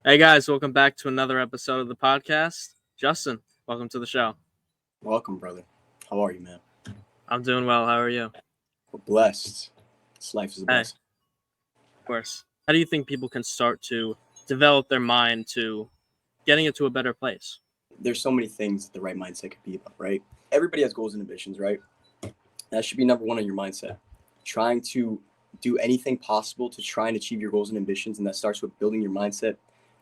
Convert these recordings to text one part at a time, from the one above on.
Hey guys, welcome back to another episode of the podcast. Justin, welcome to the show. Welcome, brother. How are you, man? I'm doing well. How are you? Of We're blessed. This life is a Hey, blessing. course. How do you think people can start to develop their mind to getting it to a better place? There's so many things that the right mindset could be about, right? Everybody has goals and ambitions, right? That should be number one on your mindset. Trying to do anything possible to try and achieve your goals and ambitions, and that starts with building your mindset,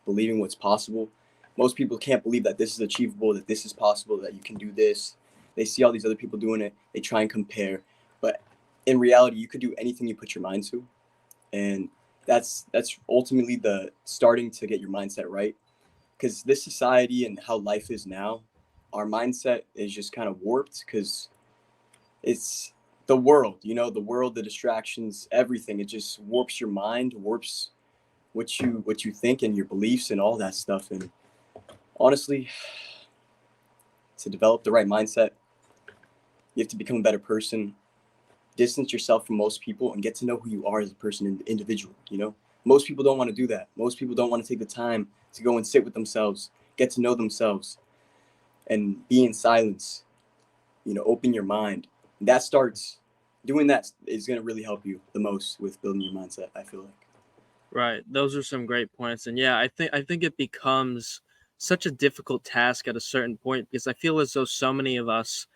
believing what's possible. Most people can't believe that this is achievable, that this is possible, that you can do this. They see all these other people doing it, they try and compare. But in reality, you could do anything you put your mind to. And that's ultimately the starting to get your mindset right, because this society and how life is now, our mindset is just kind of warped because it's the world, the world, the distractions, everything. It just warps your mind, warps what you think and your beliefs and all that stuff. And honestly, to develop the right mindset, you have to become a better person, distance yourself from most people, and get to know who you are as a person and individual. Most people don't want to do that. Most people don't want to take the time to go and sit with themselves, get to know themselves, and be in silence. Open your mind. That starts doing that is going to really help you the most with building your mindset, I feel like. Right. Those are some great points. And yeah, I think it becomes such a difficult task at a certain point because I feel as though so many of us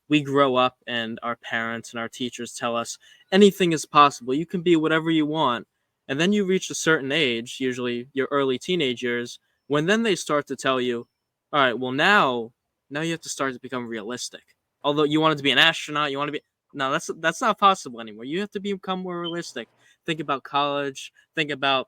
we grow up and our parents and our teachers tell us anything is possible. You can be whatever you want. And then you reach a certain age, usually your early teenage years, when then they start to tell you, all right, well now you have to start to become realistic. Although you wanted to be an astronaut, you want to be no, that's not possible anymore. You have to become more realistic. Think about college, think about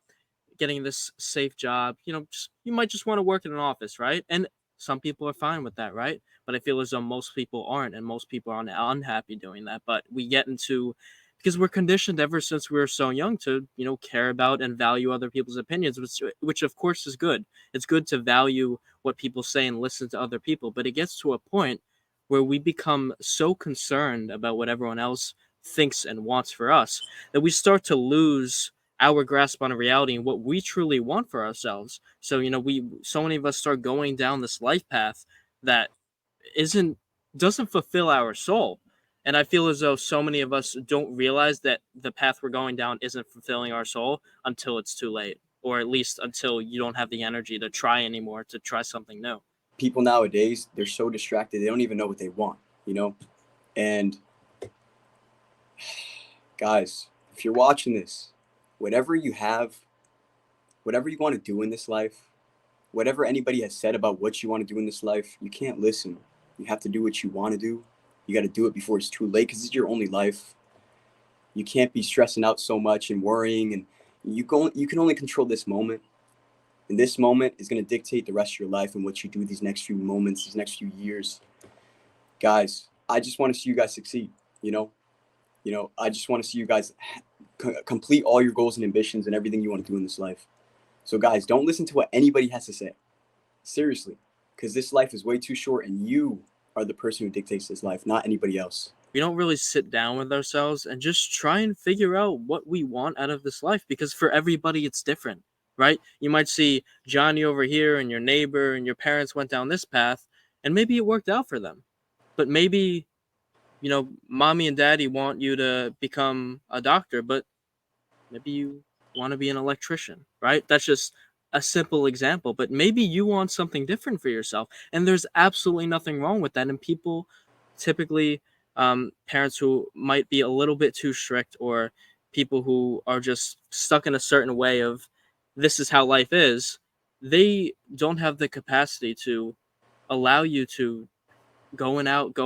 getting this safe job. You might just want to work in an office, right? And some people are fine with that, right? But I feel as though most people aren't, and most people are unhappy doing that. But we get into because we're conditioned ever since we were so young to care about and value other people's opinions, which of course is good. It's good to value what people say and listen to other people, but it gets to a point where we become so concerned about what everyone else thinks and wants for us that we start to lose our grasp on reality and what we truly want for ourselves. So we so many of us start going down this life path that isn't doesn't fulfill our soul. And I feel as though so many of us don't realize that the path we're going down isn't fulfilling our soul until it's too late, or at least until you don't have the energy to try anymore, to try something new. People nowadays, they're so distracted, they don't even know what they want, you know? And guys, if you're watching this, whatever you have, whatever you want to do in this life, whatever anybody has said about what you want to do in this life, you can't listen. You have to do what you want to do. You got to do it before it's too late because it's your only life. You can't be stressing out so much and worrying, and you can only control this moment. And this moment is going to dictate the rest of your life and what you do these next few moments, these next few years. Guys, I just want to see you guys succeed, you know? I just want to see you guys complete all your goals and ambitions and everything you want to do in this life. So guys, don't listen to what anybody has to say. Seriously, because this life is way too short and you are the person who dictates this life, not anybody else. We don't really sit down with ourselves and just try and figure out what we want out of this life, because for everybody it's different, right? You might see Johnny over here and your neighbor and your parents went down this path and maybe it worked out for them. But maybe, mommy and daddy want you to become a doctor, but maybe you want to be an electrician, right? That's just a simple example, but maybe you want something different for yourself. And there's absolutely nothing wrong with that. And people typically, parents who might be a little bit too strict, or people who are just stuck in a certain way of this is how life is, they don't have the capacity to allow you to go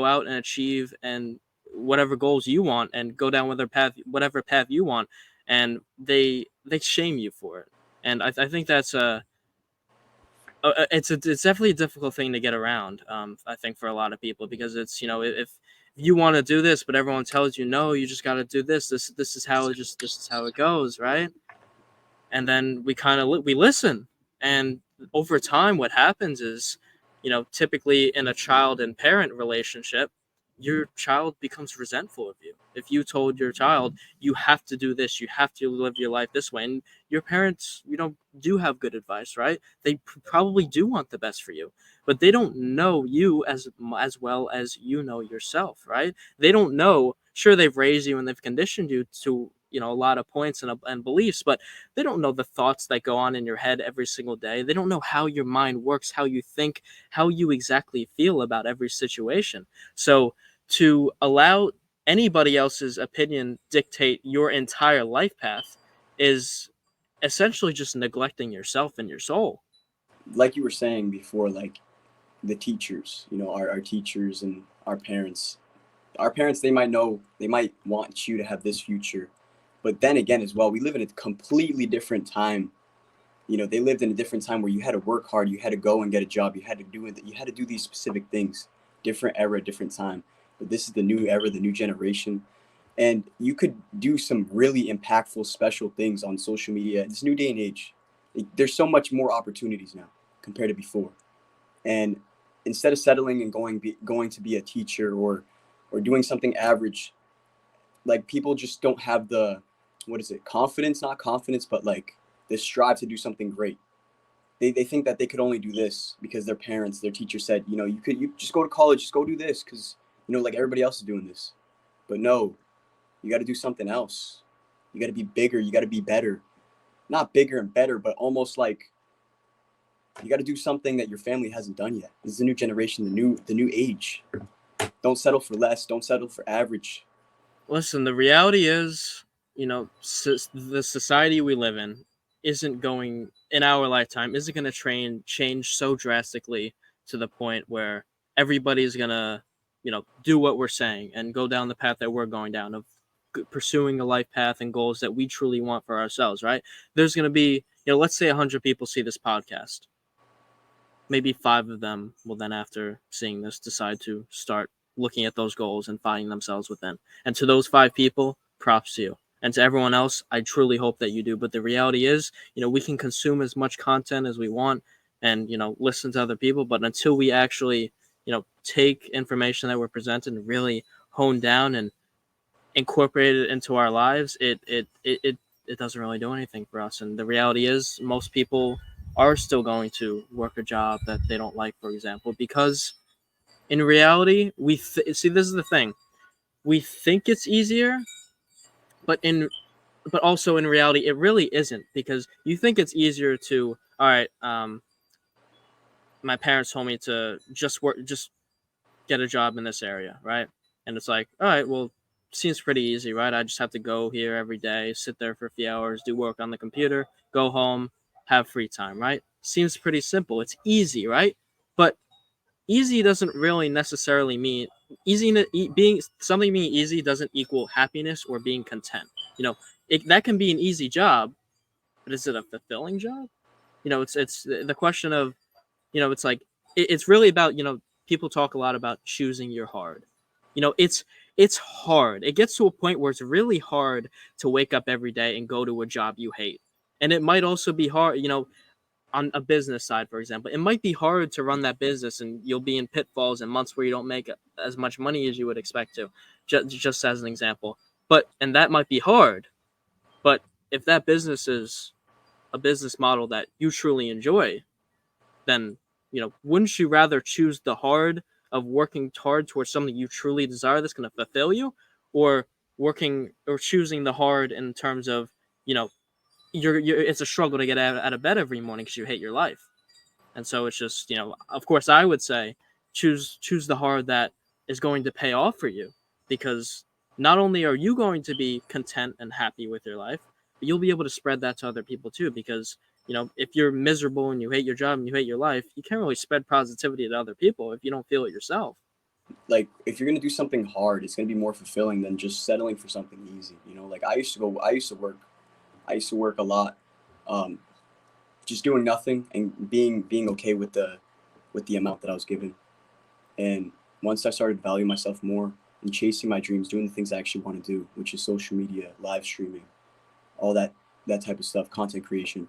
out and achieve and whatever goals you want and go down whatever path you want, and they shame you for it. And I think that's it's definitely a difficult thing to get around. I think for a lot of people, because it's if you want to do this but everyone tells you no, you just got to do this is how it goes, right? And then we listen, and over time what happens is, typically in a child and parent relationship, your child becomes resentful of you. If you told your child, you have to do this, you have to live your life this way, and your parents, do have good advice, right? They probably do want the best for you, but they don't know you as well as you know yourself, right? They don't know. Sure, they've raised you and they've conditioned you to a lot of points and beliefs, but they don't know the thoughts that go on in your head every single day. They don't know how your mind works, how you think, how you exactly feel about every situation. So to allow anybody else's opinion dictate your entire life path is essentially just neglecting yourself and your soul. Like you were saying before, like the teachers, our teachers and our parents, they might know, they might want you to have this future, but then again as well, we live in a completely different time. They lived in a different time where you had to work hard, you had to go and get a job, you had to do these specific things. Different era, different time. But this is the new era, the new generation, and you could do some really impactful, special things on social media. This new day and age, there's so much more opportunities now compared to before. And instead of settling and going to be a teacher or doing something average, like people just don't have the, what is it, confidence, not confidence, but like this strive to do something great. They think that they could only do this because their parents, their teacher said, you just go to college, just go do this because like everybody else is doing this. But no, you got to do something else. You got to be bigger, you got to be better. Not bigger and better, but almost like you got to do something that your family hasn't done yet. This is the new generation, the new age. Don't settle for less, don't settle for average. Listen, the reality is, the society we live in our lifetime, isn't going to change so drastically to the point where everybody's going to, do what we're saying and go down the path that we're going down of pursuing a life path and goals that we truly want for ourselves, right? There's going to be, let's say 100 people see this podcast. Maybe 5 of them will then, after seeing this, decide to start looking at those goals and finding themselves within. And to those 5 people, props to you. And to everyone else, I truly hope that you do. But the reality is, we can consume as much content as we want and, listen to other people. But until we actually, take information that we're presented and really hone down and incorporate it into our lives, it doesn't really do anything for us. And the reality is, most people are still going to work a job that they don't like, for example, because in reality, see, this is the thing: we think it's easier, but also in reality, it really isn't, because you think it's easier to, all right, my parents told me to just get a job in this area, right? And it's like, all right, well, seems pretty easy, right? I just have to go here every day, sit there for a few hours, do work on the computer, go home, have free time, right? Seems pretty simple. It's easy, right? But easy doesn't really necessarily mean being something being easy doesn't equal happiness or being content. That can be an easy job, but is it a fulfilling job? It's the question of, it's like, it's really about, people talk a lot about choosing your hard. It's hard. It gets to a point where it's really hard to wake up every day and go to a job you hate. And it might also be hard, on a business side, for example. It might be hard to run that business, and you'll be in pitfalls and months where you don't make as much money as you would expect to, just as an example. And that might be hard. But if that business is a business model that you truly enjoy, then, wouldn't you rather choose the hard of working hard towards something you truly desire that's going to fulfill you, or choosing the hard in terms of, you know it's a struggle to get out of bed every morning because you hate your life. And so it's just, of course, I would say choose the hard that is going to pay off for you, because not only are you going to be content and happy with your life, but you'll be able to spread that to other people too. Because, if you're miserable and you hate your job and you hate your life, you can't really spread positivity to other people if you don't feel it yourself. Like if you're gonna do something hard, it's gonna be more fulfilling than just settling for something easy. Like I used to work a lot, um, just doing nothing and being okay with the amount that I was given. And once I started valuing myself more and chasing my dreams, doing the things I actually want to do, which is social media, live streaming, all that type of stuff, content creation,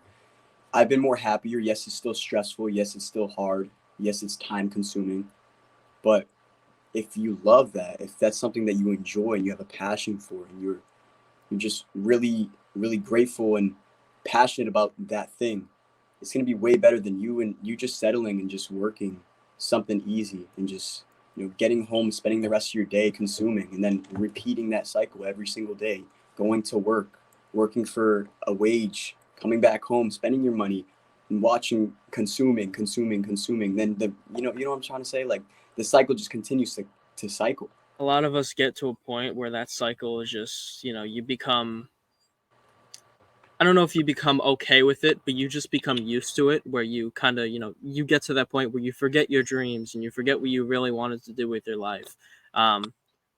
I've been more happier. Yes, it's still stressful. Yes, it's still hard. Yes, it's time consuming, but if you love that, if that's something that you enjoy and you have a passion for, and you're just really grateful and passionate about that thing, it's going to be way better than you just settling and just working something easy and just getting home, spending the rest of your day consuming, and then repeating that cycle every single day, going to work, working for a wage, coming back home, spending your money, and watching, consuming. Then you know what I'm trying to say, like the cycle just continues to cycle. A lot of us get to a point where that cycle is just, you become, I don't know if you become okay with it, but you just become used to it, where you kind of, you get to that point where you forget your dreams and you forget what you really wanted to do with your life. Um,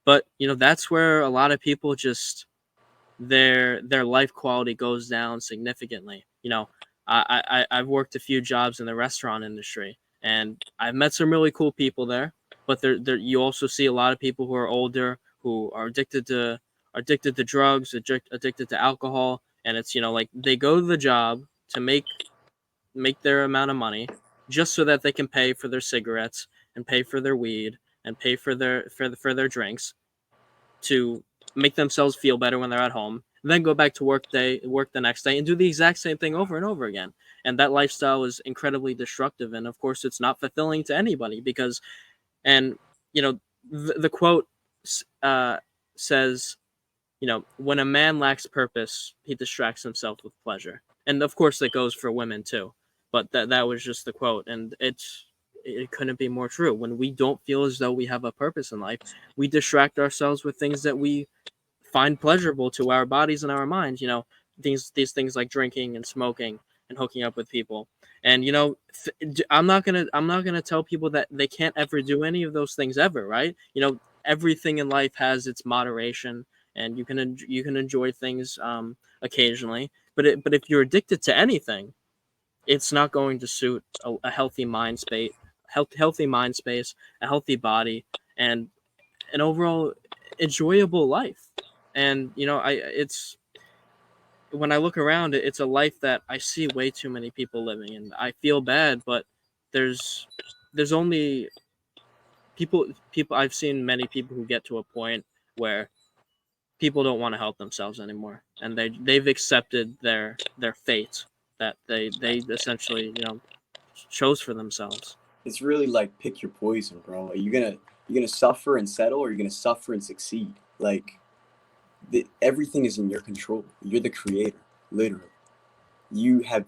but that's where a lot of people just, their life quality goes down significantly. I've worked a few jobs in the restaurant industry, and I've met some really cool people there. But there you also see a lot of people who are older, who are addicted to drugs, addicted to alcohol, and it's, like, they go to the job to make their amount of money, just so that they can pay for their cigarettes and pay for their weed and pay for their drinks, to make themselves feel better when they're at home, then go back to work the next day, and do the exact same thing over and over again. And that lifestyle is incredibly destructive, and of course, it's not fulfilling to anybody, because, and you know, the quote uh, says, when a man lacks purpose, he distracts himself with pleasure. And of course, that goes for women too. But that was just the quote, and it couldn't be more true. When we don't feel as though we have a purpose in life, we distract ourselves with things that we find pleasurable to our bodies and our minds. These things like drinking and smoking and hooking up with people. And I'm not gonna tell people that they can't ever do any of those things ever, right? Everything in life has its moderation, and you can enjoy things occasionally. But if you're addicted to anything, it's not going to suit a healthy mind space, healthy mind space, a healthy body, and an overall enjoyable life. And I it's when I look around, it's a life that I see way too many people living, and I feel bad. But there's there's only people I've seen many people who get to a point where people don't want to help themselves anymore, and they've accepted their fate, that they essentially chose for themselves. It's really like pick your poison, bro. Are you gonna suffer and settle, or are you gonna suffer and succeed? Like everything is in your control. You're the creator, literally. You have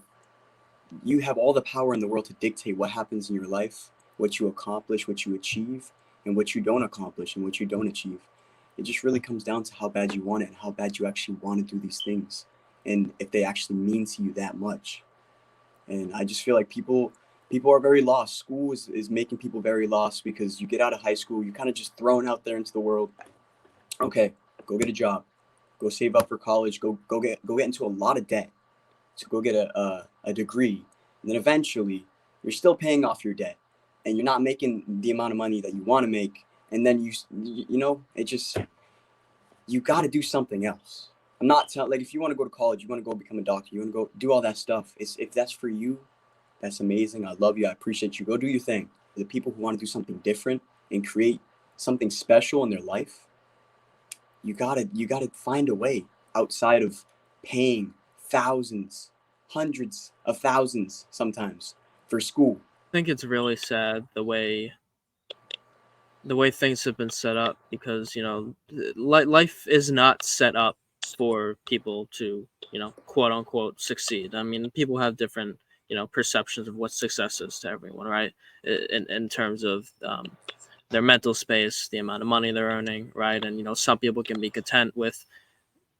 you have all the power in the world to dictate what happens in your life, what you accomplish, what you achieve, and what you don't accomplish and what you don't achieve. It just really comes down to how bad you want it and how bad you actually want to do these things, and if they actually mean to you that much. And I just feel like people are very lost. School is making people very lost, because you get out of high school, you're kind of just thrown out there into the world. Okay, go get a job, go save up for college, go get into a lot of debt to go get a degree, and then eventually you're still paying off your debt, and you're not making the amount of money that you want to make, and then it just, you got to do something else. I'm not telling, like, if you want to go to college, you want to go become a doctor, you want to go do all that stuff. If that's for you, that's amazing. I love you. I appreciate you. Go do your thing. The people who want to do something different and create something special in their life, you gotta find a way outside of paying thousands, hundreds of thousands sometimes for school. I think it's really sad the way things have been set up, because life is not set up for people to quote unquote succeed. I mean, people have different perceptions of what success is to everyone, right? In terms of their mental space, the amount of money they're earning, right? And some people can be content with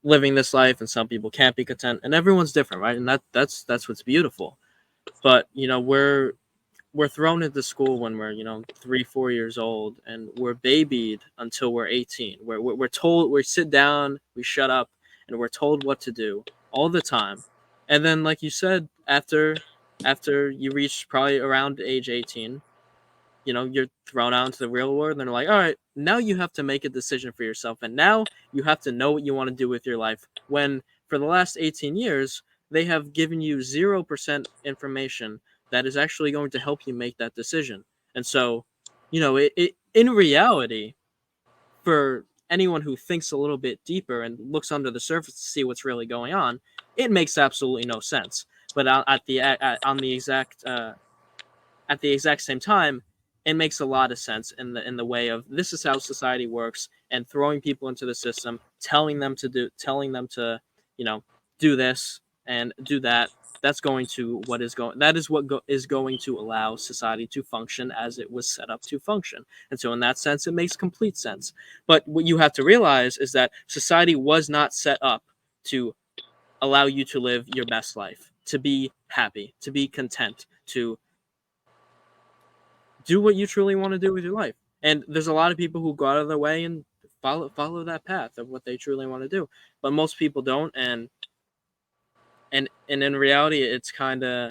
living this life, and some people can't be content, and everyone's different, right? And that's what's beautiful. But we're thrown into school when we're 3 4 years old, and we're babied until we're 18. We're told, we sit down, we shut up, and we're told what to do all the time. And then, like you said, after you reach probably around age 18, you're thrown out into the real world, and they're like, all right, now you have to make a decision for yourself, and now you have to know what you want to do with your life. When for the last 18 years, they have given you 0% information that is actually going to help you make that decision. And so, in reality, for anyone who thinks a little bit deeper and looks under the surface to see what's really going on, it makes absolutely no sense. But at the exact same time, it makes a lot of sense in the way of this is how society works, and throwing people into the system, telling them to, you know, do this and do that. That's going to what is going. That is what is going to allow society to function as it was set up to function. And so, in that sense, it makes complete sense. But what you have to realize is that society was not set up to allow you to live your best life, to be happy, to be content, to do what you truly want to do with your life. And there's a lot of people who go out of their way and follow that path of what they truly want to do. But most people don't, and in reality it's kind of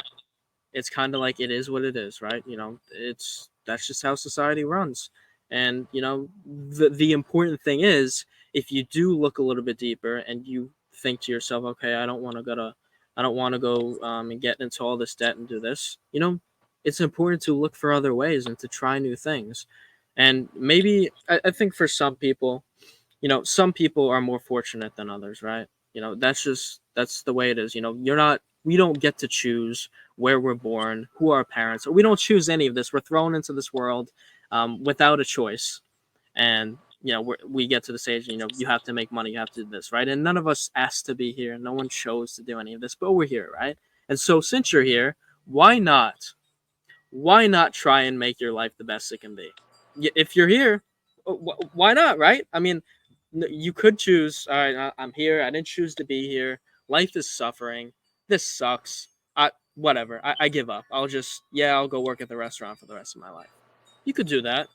like it is what it is, right? You know, it's that's just how society runs. And you know, the important thing is if you do look a little bit deeper and you think to yourself, okay, I don't want to go and get into all this debt and do this. You know, it's important to look for other ways and to try new things. And maybe I think for some people, you know, some people are more fortunate than others, right? You know, that's the way it is. You know, we don't get to choose where we're born, who our parents are. We don't choose any of this. We're thrown into this world without a choice, and you know, we get to the stage. You know, you have to make money, you have to do this, right? And none of us asked to be here. No one chose to do any of this, but we're here, right? And so, since you're here, why not? Why not try and make your life the best it can be? If you're here, why not, right? I mean, you could choose, all right, I'm here. I didn't choose to be here. Life is suffering. This sucks. Whatever. I give up. I'll go work at the restaurant for the rest of my life. You could do that.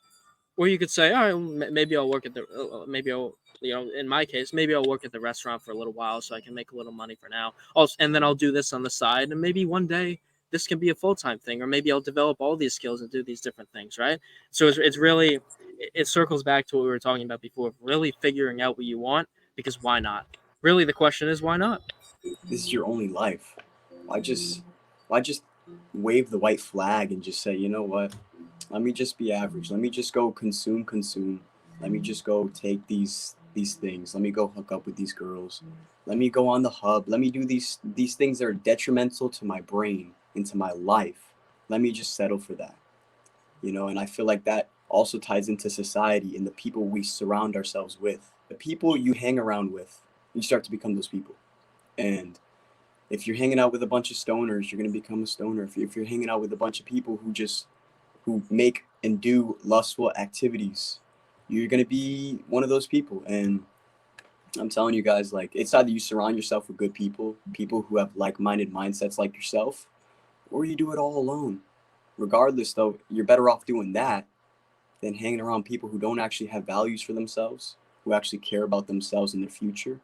Or you could say, all right, maybe I'll work at the, maybe I'll, you know, in my case, maybe I'll work at the restaurant for a little while so I can make a little money for now. Also, and then I'll do this on the side, and maybe one day this can be a full time thing, or maybe I'll develop all these skills and do these different things, right? So it's really, it circles back to what we were talking about before, really figuring out what you want, because why not? Really, the question is, why not? This is your only life. Why just why just wave the white flag and just say, you know what? Let me just be average. Let me just go consume. Let me just go take these things. Let me go hook up with these girls. Let me go on the hub. Let me do these things that are detrimental to my brain and to my life. Let me just settle for that. You know, and I feel like that also ties into society and the people we surround ourselves with. The people you hang around with, you start to become those people. And if you're hanging out with a bunch of stoners, you're going to become a stoner. If you're hanging out with a bunch of people who make and do lustful activities, you're going to be one of those people. And I'm telling you guys, like, it's either you surround yourself with good people, people who have like-minded mindsets like yourself, or you do it all alone. Regardless, though, you're better off doing that than hanging around people who don't actually have values for themselves, who actually care about themselves and their future.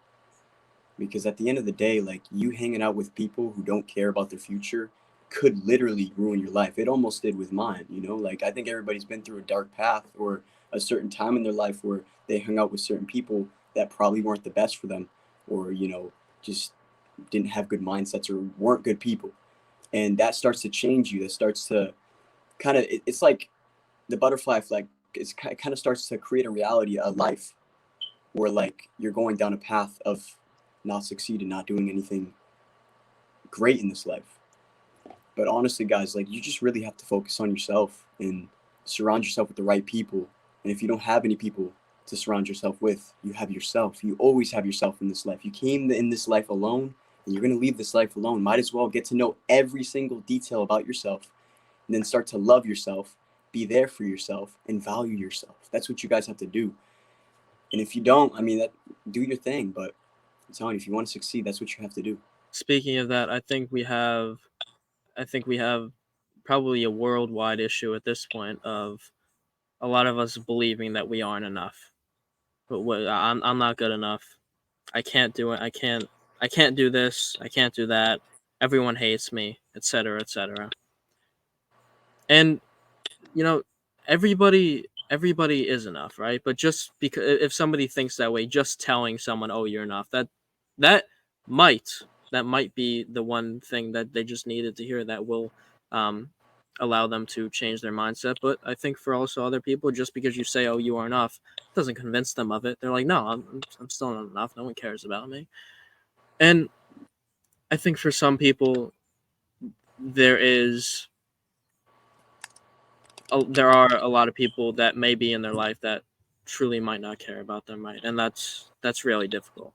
Because at the end of the day, like, you hanging out with people who don't care about their future could literally ruin your life. It almost did with mine, you know? Like, I think everybody's been through a dark path or a certain time in their life where they hung out with certain people that probably weren't the best for them, or, you know, just didn't have good mindsets or weren't good people. And that starts to change you. That starts to kind of, it's like the butterfly effect. It kind of starts to create a reality, a life where, like, you're going down a path of not succeeding, not doing anything great in this life. But honestly, guys, like, you just really have to focus on yourself and surround yourself with the right people. And if you don't have any people to surround yourself with, you have yourself. You always have yourself in this life. You came in this life alone, and you're going to leave this life alone. Might as well get to know every single detail about yourself, and then start to love yourself, be there for yourself, and value yourself. That's what you guys have to do. And if you don't, I mean, that, do your thing. But I'm telling you, if you want to succeed, that's what you have to do. Speaking of that, I think we have probably a worldwide issue at this point of a lot of us believing that we aren't enough. But I'm not good enough. I can't do it. I can't do this. I can't do that. Everyone hates me, etc., etc. And you know, everybody is enough, right? But just because if somebody thinks that way, just telling someone, "Oh, you're enough," that might that might be the one thing that they just needed to hear that will um allow them to change their mindset. But I think for also other people, just because you say, "Oh, you are enough," doesn't convince them of it. They're like, "No, I'm still not enough. No one cares about me." And I think for some people, there is there are a lot of people that may be in their life that truly might not care about them, right? And that's really difficult.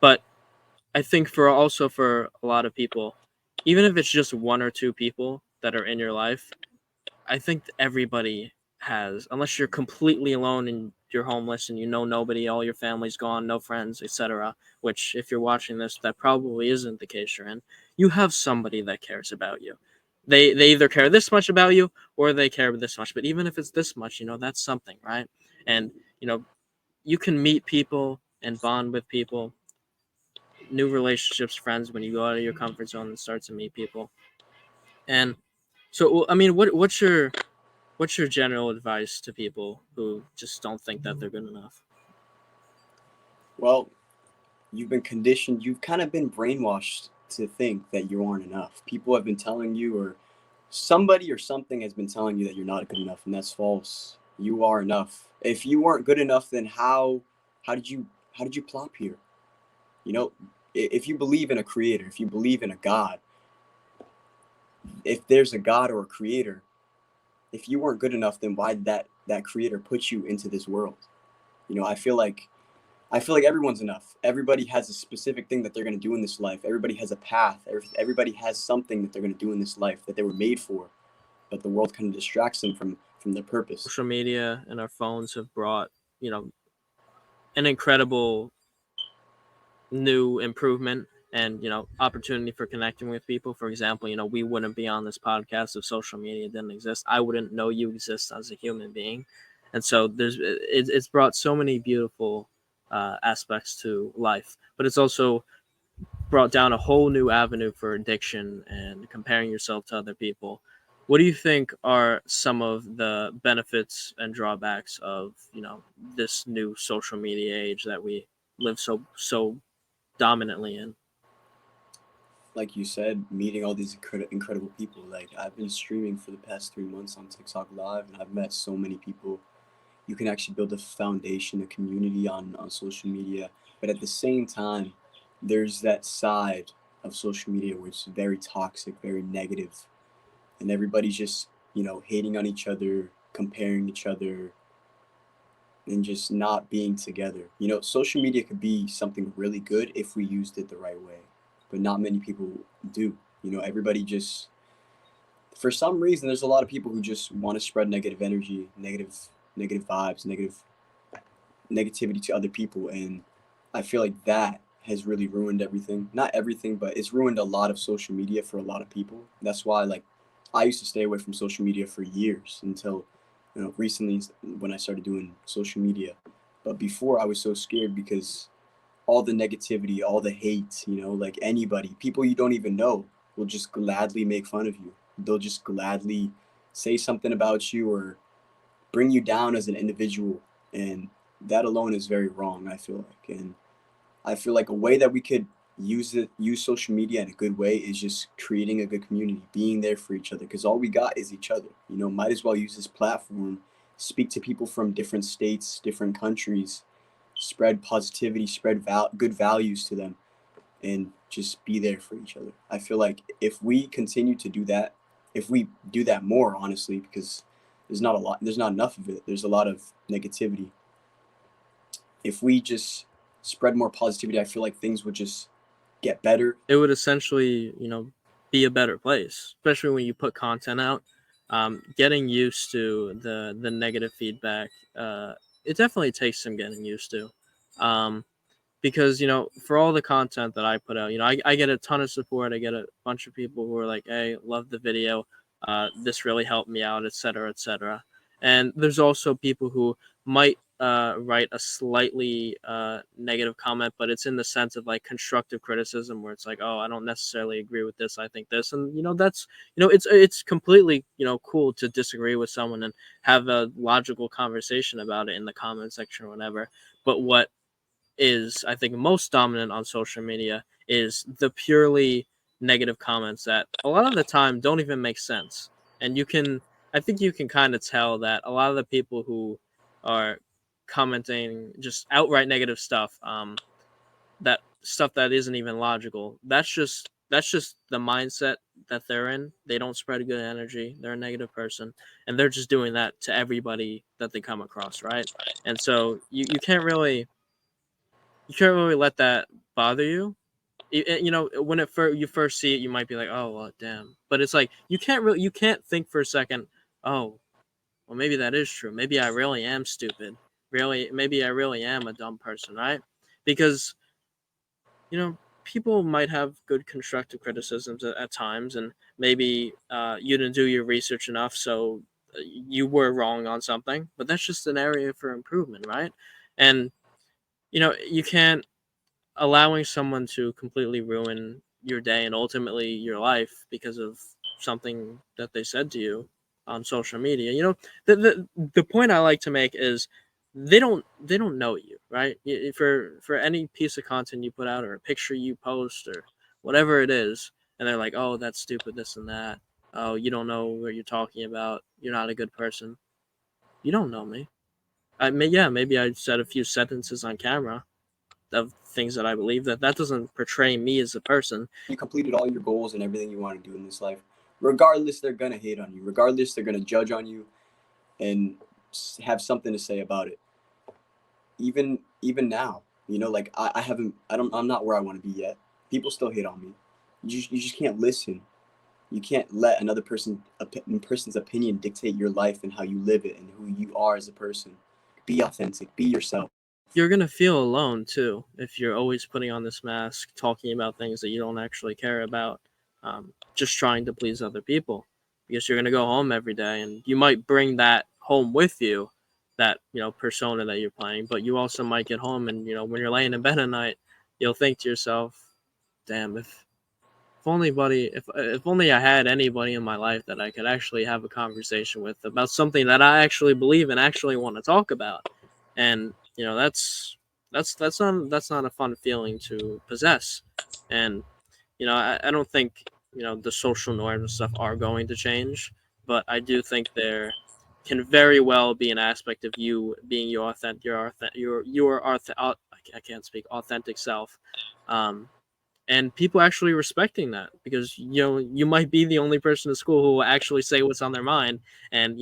But I think for a lot of people, even if it's just one or two people that are in your life, I think everybody has, unless you're completely alone and you're homeless and you know nobody, all your family's gone, no friends, etc. Which, if you're watching this, that probably isn't the case you're in. You have somebody that cares about you. They either care this much about you or they care this much. But even if it's this much, that's something, right? And you know, you can meet people and bond with people, new relationships, friends when you go out of your comfort zone and start to meet people. And so, I mean, what's your general advice to people who just don't think that they're good enough? Well, you've been conditioned, you've kind of been brainwashed to think that you aren't enough. People have been telling you, or somebody or something has been telling you that you're not good enough, and that's false. You are enough. If you weren't good enough, then how did you how did you plop here? You know, if you believe in a creator, if you believe in a God, if there's a God or a creator, if you weren't good enough, then why did that creator put you into this world? I feel like everyone's enough. Everybody has a specific thing that they're going to do in this life. Everybody has a path. Everybody has something that they're going to do in this life that they were made for, but the world kind of distracts them from their purpose. Social media and our phones have brought, you know, an incredible new improvement and opportunity for connecting with people. For example, we wouldn't be on this podcast if social media didn't exist. I wouldn't know you exist as a human being. And so it's brought so many beautiful aspects to life, but it's also brought down a whole new avenue for addiction and comparing yourself to other people. What do you think are some of the benefits and drawbacks of this new social media age that we live so dominantly in? Like you said, meeting all these incredible people. Like I've been streaming for the past 3 months on TikTok Live, and I've met so many people. You can actually build a foundation, a community on social media. But at the same time, there's that side of social media which is very toxic, very negative, and everybody's just hating on each other, comparing each other, and just not being together. Social media could be something really good if we used it the right way, but not many people do. Everybody just, for some reason, there's a lot of people who just want to spread negative energy, negative vibes, negativity to other people, and I feel like that has really ruined everything. Not everything, but it's ruined a lot of social media for a lot of people. That's why, like, I used to stay away from social media for years until recently when I started doing social media. But before, I was so scared because all the negativity, all the hate, like anybody, people you don't even know, will just gladly make fun of you. They'll just gladly say something about you or bring you down as an individual, and that alone is very wrong, I feel like. And I feel like a way that we could use social media in a good way is just creating a good community, being there for each other, because all we got is each other. Might as well use this platform, speak to people from different states, different countries, spread positivity, spread good values to them, and just be there for each other. I feel like if we continue to do that, if we do that more, honestly, because there's not enough of it. There's a lot of negativity. If we just spread more positivity, I feel like things would just get better. It would essentially, be a better place, especially when you put content out. Getting used to the negative feedback, it definitely takes some getting used to. Um, because for all the content that I put out, I get a ton of support. I get a bunch of people who are like, "Hey, love the video. This really helped me out," etc., etc. And there's also people who might write a slightly negative comment, but it's in the sense of like constructive criticism, where it's like, "Oh, I don't necessarily agree with this. I think this," and that's it's completely cool to disagree with someone and have a logical conversation about it in the comment section or whatever. But what is, I think, most dominant on social media is the purely negative comments that a lot of the time don't even make sense. And I think you can kind of tell that a lot of the people who are commenting just outright negative stuff, that stuff that isn't even logical, that's just the mindset that they're in. They don't spread good energy. They're a negative person, and they're just doing that to everybody that they come across, right? And so you can't really let that bother you. You know, when you first see it, you might be like, "Oh, well, damn," but it's like you can't think for a second, "Oh, well, maybe that is true. Maybe I really am stupid. Really, maybe I really am a dumb person," right? Because people might have good constructive criticisms at times, and maybe you didn't do your research enough, so you were wrong on something. But that's just an area for improvement, right? And you can't allowing someone to completely ruin your day and ultimately your life because of something that they said to you on social media. The point I like to make is they don't know you, right? For any piece of content you put out or a picture you post or whatever it is, and they're like, "Oh, that's stupid, this and that. Oh, you don't know what you're talking about. You're not a good person." You don't know me. Yeah, maybe I said a few sentences on camera of things that I believe. That doesn't portray me as a person. You completed all your goals and everything you want to do in this life. Regardless, they're gonna hate on you. Regardless, they're gonna judge on you and have something to say about it. Even now, like I haven't, I'm not where I want to be yet. People still hate on me. You just can't listen. You can't let another person's opinion dictate your life and how you live it and who you are as a person. Be authentic. Be yourself. You're gonna feel alone too if you're always putting on this mask, talking about things that you don't actually care about, just trying to please other people. Because you're gonna go home every day, and you might bring that home with you, that persona that you're playing. But you also might get home, and when you're laying in bed at night, you'll think to yourself, "Damn, if only I had anybody in my life that I could actually have a conversation with about something that I actually believe and actually want to talk about." And that's not a fun feeling to possess. And I don't think the social norms and stuff are going to change, but I do think there can very well be an aspect of you being I can't speak, authentic self, um, and people actually respecting that, because you might be the only person in school who will actually say what's on their mind. And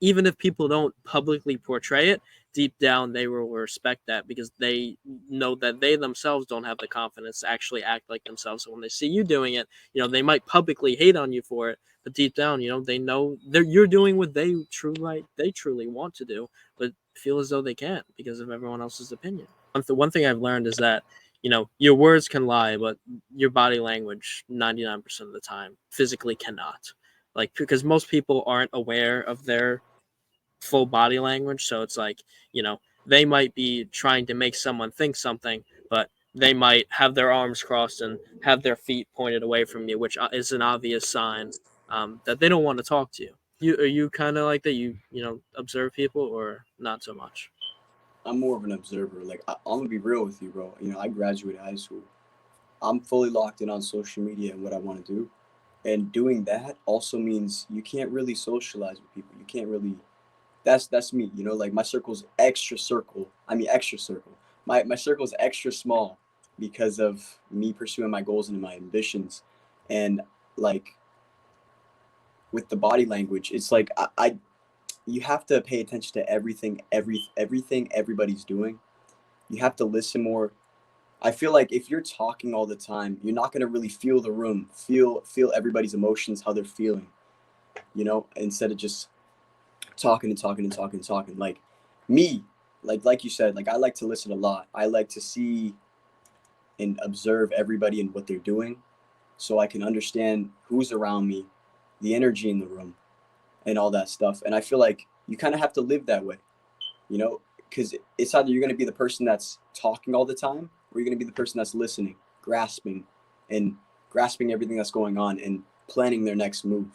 even if people don't publicly portray it, deep down they will respect that, because they know that they themselves don't have the confidence to actually act like themselves. So when they see you doing it, they might publicly hate on you for it, but deep down, they know you're doing what they truly want to do, but feel as though they can't because of everyone else's opinion. One thing I've learned is that your words can lie, but your body language 99% of the time physically cannot. Like, because most people aren't aware of their full body language, so it's like, they might be trying to make someone think something, but they might have their arms crossed and have their feet pointed away from you, which is an obvious sign that they don't want to talk to you. Are you kind of like that? Observe people, or not so much? I'm more of an observer. Like I'm gonna be real with you, bro. I graduated high school. I'm fully locked in on social media and what I want to do. And doing that also means you can't really socialize with people. You can't really. That's me. Like my circle's extra circle. I mean extra circle. My circle's extra small because of me pursuing my goals and my ambitions. And like with the body language, it's like I you have to pay attention to everything everybody's doing. You have to listen more. I feel like if you're talking all the time, you're not going to really feel the room, feel everybody's emotions, how they're feeling, instead of just talking and talking and talking and talking. Like me, like you said, like I like to listen a lot. I like to see and observe everybody and what they're doing so I can understand who's around me, the energy in the room and all that stuff. And I feel like you kind of have to live that way, because it's either you're going to be the person that's talking all the time or you're going to be the person that's listening, grasping, and grasping everything that's going on and planning their next move.